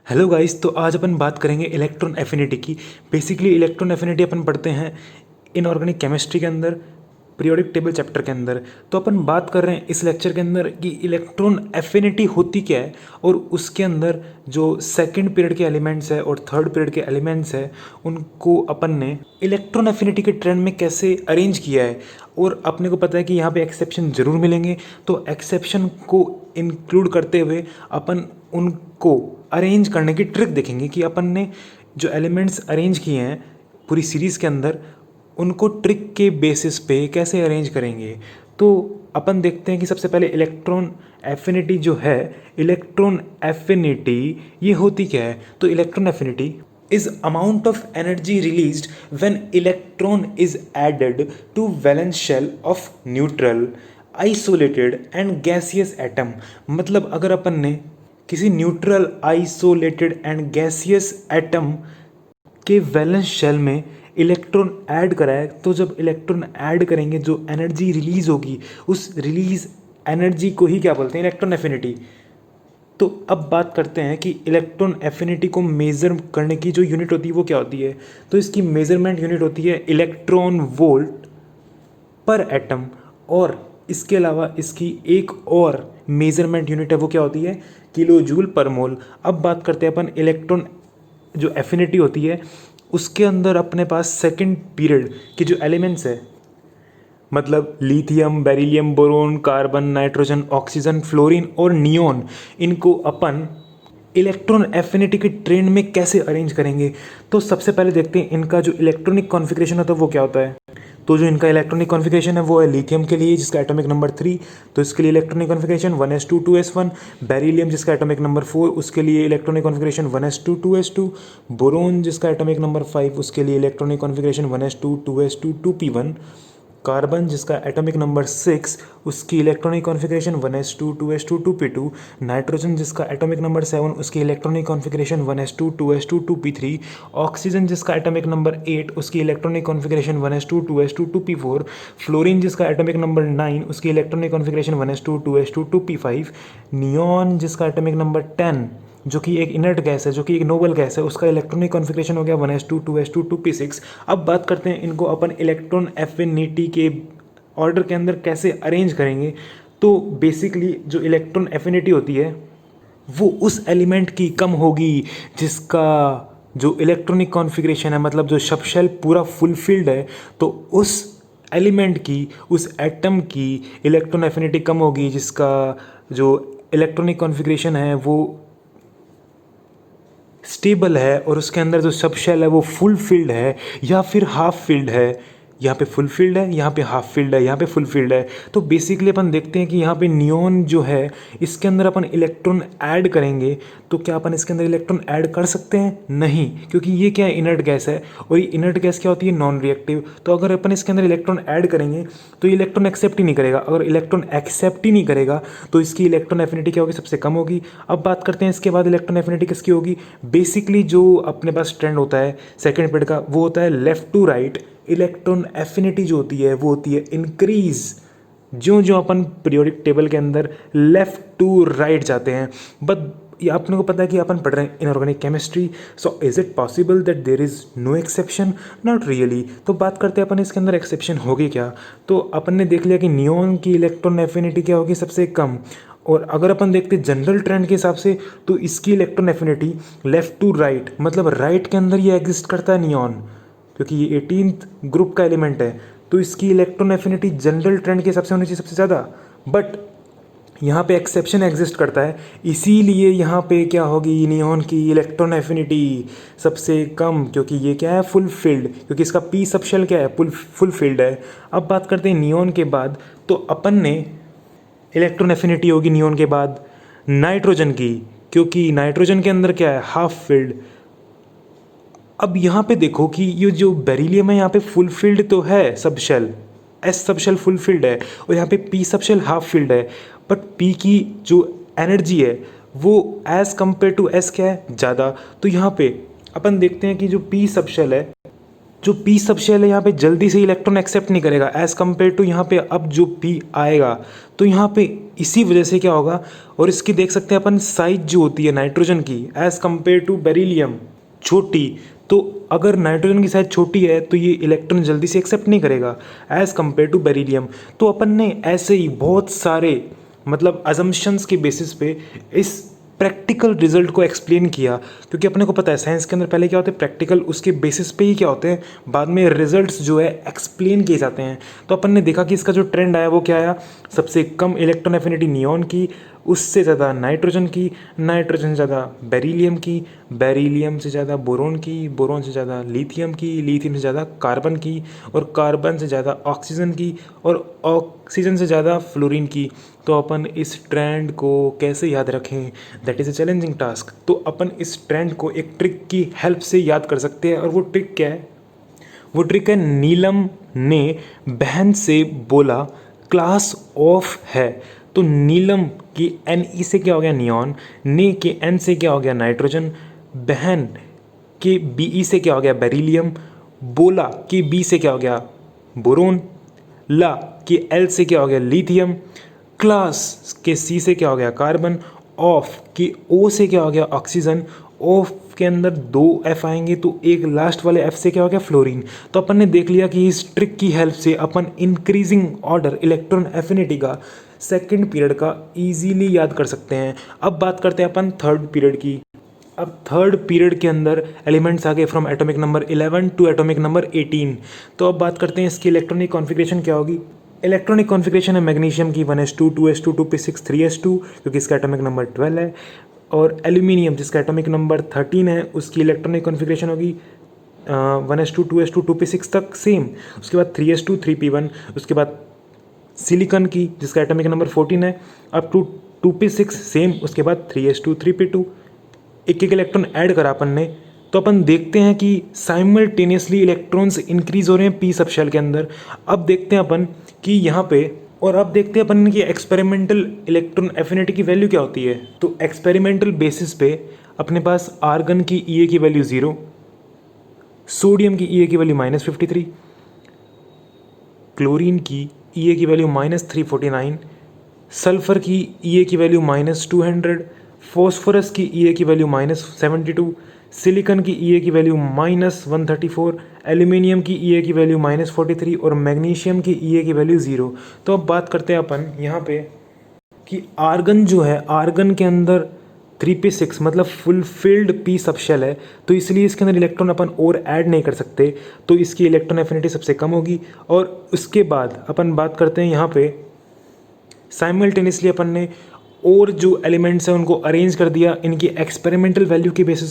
Hello guys, तो आज अपन बात करेंगे इलेक्ट्रॉन एफिनिटी की। बेसिकली इलेक्ट्रॉन एफिनिटी अपन पढ़ते हैं इनऑर्गेनिक केमिस्ट्री के अंदर, पीरियोडिक टेबल चैप्टर के अंदर। तो अपन बात कर रहे हैं इस लेक्चर के अंदर कि इलेक्ट्रॉन एफिनिटी होती क्या है, और उसके अंदर जो सेकंड पीरियड के एलिमेंट्स है और थर्ड पीरियड के एलिमेंट्स है उनको अपन ने इलेक्ट्रॉन एफिनिटी के ट्रेंड में कैसे अरेंज किया है। और अपने को पता है कि यहाँ पे एक्सेप्शन जरूर मिलेंगे, तो एक्सेप्शन को इंक्लूड करते हुए अपन उनको अरेंज करने की ट्रिक देखेंगे कि अपन ने जो एलिमेंट्स अरेंज किए हैं पूरी सीरीज़ के अंदर उनको ट्रिक के बेसिस पे कैसे अरेंज करेंगे। तो अपन देखते हैं कि सबसे पहले इलेक्ट्रॉन एफिनिटी जो है, इलेक्ट्रॉन एफिनिटी ये होती क्या है। तो electron affinity is amount of energy released when electron is added to valence shell of neutral isolated and gaseous atom। मतलब अगर अपन ने किसी neutral isolated and gaseous atom के वैलेंस शेल में इलेक्ट्रॉन ऐड करा है, तो जब इलेक्ट्रॉन ऐड करेंगे जो एनर्जी रिलीज होगी उस रिलीज एनर्जी को ही क्या बोलते हैं, इलेक्ट्रॉन एफिनिटी। तो अब बात करते हैं कि इलेक्ट्रॉन एफिनिटी को मेज़र करने की जो यूनिट होती है वो क्या होती है। तो इसकी मेज़रमेंट यूनिट होती है इलेक्ट्रॉन वोल्ट पर एटम, और इसके अलावा इसकी एक और मेज़रमेंट यूनिट है वो क्या होती है, किलो जूल पर मोल। अब बात करते हैं अपन इलेक्ट्रॉन जो एफिनिटी होती है उसके अंदर अपने पास सेकंड पीरियड के जो एलिमेंट्स है, मतलब lithium, beryllium, boron, carbon, nitrogen, oxygen, fluorine और नियोन, इनको अपन इलेक्ट्रॉन एफिनिटी के ट्रेंड में कैसे अरेंज करेंगे। तो सबसे पहले देखते हैं इनका जो इलेक्ट्रॉनिक कॉन्फ़िगरेशन होता है वो क्या होता है। तो जो इनका इलेक्ट्रॉनिक कॉन्फ़िगरेशन है वो है लिथियम के लिए जिसका एटॉमिक नंबर 3, तो इसके लिए electronic configuration 1s2 2s1। Beryllium जिसका एटॉमिक नंबर 4, उसके लिए electronic configuration 1s2 2s2। Boron जिसका एटॉमिक नंबर 5, उसके लिए electronic configuration 1s2 2s2 2p1। Carbon जिसका एटॉमिक नंबर 6, उसकी electronic configuration 1s2 2s2 2p2। Nitrogen जिसका एटॉमिक नंबर 7, उसकी electronic configuration 1s2 2s2 2p3। Oxygen जिसका एटॉमिक नंबर 8, उसकी electronic configuration 1s2 2s2 2p4। Fluorine जिसका atomic number 9, उसकी electronic configuration 1s2 2s2 2p5। Neon जिसका atomic number 10, जो कि एक इनर्ट गैस है, जो कि एक नोबल गैस है, उसका इलेक्ट्रॉनिक कॉन्फ़िगरेशन हो गया 1s2 2s2 2p6। अब बात करते हैं इनको अपन इलेक्ट्रॉन एफिनिटी के ऑर्डर के अंदर कैसे अरेंज करेंगे। तो बेसिकली जो इलेक्ट्रॉन एफिनिटी होती है वो उस एलिमेंट की कम होगी जिसका जो इलेक्ट्रॉनिक कॉन्फ़िगरेशन है, मतलब जो सब शेल पूरा फुलफिल्ड है, तो उस एलिमेंट की, उस एटम की इलेक्ट्रॉन एफिनिटी कम होगी जिसका जो इलेक्ट्रॉनिक कॉन्फ़िगरेशन है वो स्टेबल है और उसके अंदर जो सब शेल है वो फुल फिल्ड है या फिर हाफ फिल्ड है। यहाँ पे फुल फिल्ड है, यहाँ पे हाफ फिल्ड है, यहाँ पे फुल फिल्ड है। तो बेसिकली अपन देखते हैं कि यहाँ पे नियॉन जो है इसके अंदर अपन इलेक्ट्रॉन ऐड करेंगे, तो क्या अपन इसके अंदर इलेक्ट्रॉन ऐड कर सकते हैं? नहीं, क्योंकि ये क्या है, इनर्ट गैस है, और ये इनर्ट गैस क्या होती है, नॉन रिएक्टिव। तो अगर अपन इसके अंदर इलेक्ट्रॉन ऐड करेंगे तो ये इलेक्ट्रॉन एक्सेप्ट ही नहीं करेगा। अगर इलेक्ट्रॉन एक्सेप्ट ही नहीं करेगा तो इसकी इलेक्ट्रॉन एफिनिटी क्या होगी, सबसे कम होगी। अब बात करते हैं इसके बाद इलेक्ट्रॉन एफिनिटी किसकी होगी। बेसिकली जो अपने पास ट्रेंड होता है सेकेंड पीरियड का वो होता है left to right. Electron affinity जो होती है वो होती है इंक्रीज जो जो अपन पीरियोडिक टेबल के अंदर लेफ्ट टू राइट जाते हैं। बट ये अपने को पता है कि अपन पढ़ रहे हैं inorganic chemistry, so is it possible that there is no exception? Not really. तो बात करते हैं अपन इसके अंदर एक्सेप्शन होगी क्या। तो अपन ने देख लिया कि नियॉन की इलेक्ट्रॉन एफिनिटी क्या होगी, सबसे कम। और अगर अपन देखते हैं जनरल ट्रेंड के हिसाब से तो इसकी electron affinity left to right, मतलब राइट के अंदर ये एग्जिस्ट करता है नियॉन, क्योंकि ये 18th ग्रुप का एलिमेंट है, तो इसकी इलेक्ट्रॉन एफिनिटी जनरल ट्रेंड के हिसाब से होनी चाहिए सबसे ज़्यादा। बट यहाँ पे एक्सेप्शन एग्जिस्ट करता है, इसीलिए यहाँ पे क्या होगी, नियॉन की इलेक्ट्रॉन एफिनिटी सबसे कम, क्योंकि ये क्या है, फुल फिल्ड, क्योंकि इसका पी सब शेल क्या है, फुल फिल्ड है। अब बात करते हैं नियॉन के बाद, तो अपन ने इलेक्ट्रॉन एफिनिटी होगी नियॉन के बाद नाइट्रोजन की, क्योंकि नाइट्रोजन के अंदर क्या है, हाफ फिल्ड। अब यहाँ पे देखो कि ये जो बेरिलियम है यहाँ पे फुल फिल्ड तो है sub shell, s sub shell full filled है, और यहाँ पे p sub shell half filled है। बट पी की जो एनर्जी है वो एज़ कम्पेयर टू एस क्या है, ज़्यादा। तो यहाँ पे अपन देखते हैं कि जो पी सब शेल है जो पी सब शेल है यहाँ पे जल्दी से इलेक्ट्रॉन एक्सेप्ट नहीं करेगा एज़ कम्पेयर टू यहाँ पे अब जो पी आएगा। तो यहाँ पे इसी वजह से क्या होगा, और इसकी देख सकते हैं अपन साइज जो होती है नाइट्रोजन की एज़ कम्पेयर टू बेरिलियम छोटी। तो अगर नाइट्रोजन की साइज छोटी है तो ये इलेक्ट्रॉन जल्दी से एक्सेप्ट नहीं करेगा एज़ कम्पेयर टू बेरिलियम। तो अपन ने ऐसे ही बहुत सारे मतलब अजम्पशंस के बेसिस पे इस प्रैक्टिकल रिजल्ट को एक्सप्लेन किया, क्योंकि अपने को पता है साइंस के अंदर पहले क्या होते हैं प्रैक्टिकल, उसके बेसिस पे ही क्या होते हैं बाद में रिजल्ट्स जो है एक्सप्लेन किए जाते हैं। तो अपन ने देखा कि इसका जो ट्रेंड आया वो क्या आया, सबसे कम इलेक्ट्रॉन एफिनिटी नियॉन की, उससे ज़्यादा नाइट्रोजन की, नाइट्रोजन से ज़्यादा बेरिलियम की, बेरिलियम से ज़्यादा बोरोन की, बोरोन से ज़्यादा लिथियम की, लिथियम से ज़्यादा कार्बन की, और कार्बन से ज़्यादा ऑक्सीजन की, और ऑक्सीजन से ज़्यादा फ्लोरीन की। तो अपन इस ट्रेंड को कैसे याद रखें, that is a challenging task. तो अपन इस ट्रेंड को एक ट्रिक की हेल्प से याद कर सकते हैं, और वो ट्रिक क्या है, वो ट्रिक है नीलम ने बहन से बोला क्लास ऑफ है। तो नीलम की Ne से क्या हो गया नियॉन, ने के N से क्या हो गया नाइट्रोजन, बहन के Be से क्या हो गया बेरिलियम, बोला के B से क्या हो गया बोरोन, ला के L से क्या हो गया लिथियम, क्लास के C से क्या हो गया कार्बन, ऑफ के O से क्या हो गया ऑक्सीजन, ऑफ के अंदर 2 F आएंगे तो एक लास्ट वाले F से क्या हो गया फ्लोरीन। तो अपन ने देख लिया कि इस ट्रिक की हेल्प से अपन इंक्रीजिंग ऑर्डर इलेक्ट्रॉन एफिनिटी का सेकंड पीरियड का इजीली याद कर सकते हैं। अब बात करते हैं अपन थर्ड पीरियड की। अब थर्ड पीरियड के अंदर एलिमेंट्स आ गए from atomic number 11 to atomic number 18। तो अब बात करते हैं इसकी इलेक्ट्रॉनिक कॉन्फ़िगरेशन क्या होगी। इलेक्ट्रॉनिक कॉन्फ़िगरेशन है मैग्नीशियम की 1s2 2s2 2p6 3s2 क्योंकि इसका एटॉमिक नंबर 12 है, और एल्यूमिनियम जिसका एटॉमिक नंबर 13 है उसकी इलेक्ट्रॉनिक कॉन्फ़िगरेशन होगी 1s2 2s2 2p6 तक सेम, उसके बाद 3s2 3p1, उसके बाद सिलिकॉन की जिसका एटॉमिक नंबर 14 है अप टू 2p6 सेम, उसके बाद 3s2 3p2। एक एक इलेक्ट्रॉन ऐड करा अपन ने, तो अपन देखते हैं कि साइमल्टेनियसली इलेक्ट्रॉन्स इंक्रीज हो रहे हैं पी सब शेल के अंदर। अब देखते हैं अपन कि यहाँ पे, और अब देखते हैं अपन की एक्सपेरिमेंटल इलेक्ट्रॉन एफिनिटी की वैल्यू क्या होती है। तो एक्सपेरिमेंटल बेसिस पे अपने पास आर्गन की ई की वैल्यू 0, सोडियम की ई की वैल्यू -53, क्लोरीन की ई की वैल्यू -349, सल्फर की ई की वैल्यू -200, फॉस्फोरस की ई की वैल्यू -72, सिलिकॉन की ई की वैल्यू -134, एल्यूमिनियम की ई की वैल्यू -43 और मैग्नीशियम की ई की वैल्यू 0। तो अब बात करते हैं अपन यहाँ पे कि आर्गन जो है, आर्गन के अंदर 3p6 मतलब फुलफिल्ड पी सब शेल है, तो इसलिए इसके अंदर इलेक्ट्रॉन अपन और ऐड नहीं कर सकते, तो इसकी इलेक्ट्रॉन एफिनिटी सबसे कम होगी। और उसके बाद अपन बात करते हैं यहाँ पे साइमल्टेनियसली अपन ने और जो एलिमेंट्स हैं उनको अरेंज कर दिया इनकी एक्सपेरिमेंटल वैल्यू के बेसिस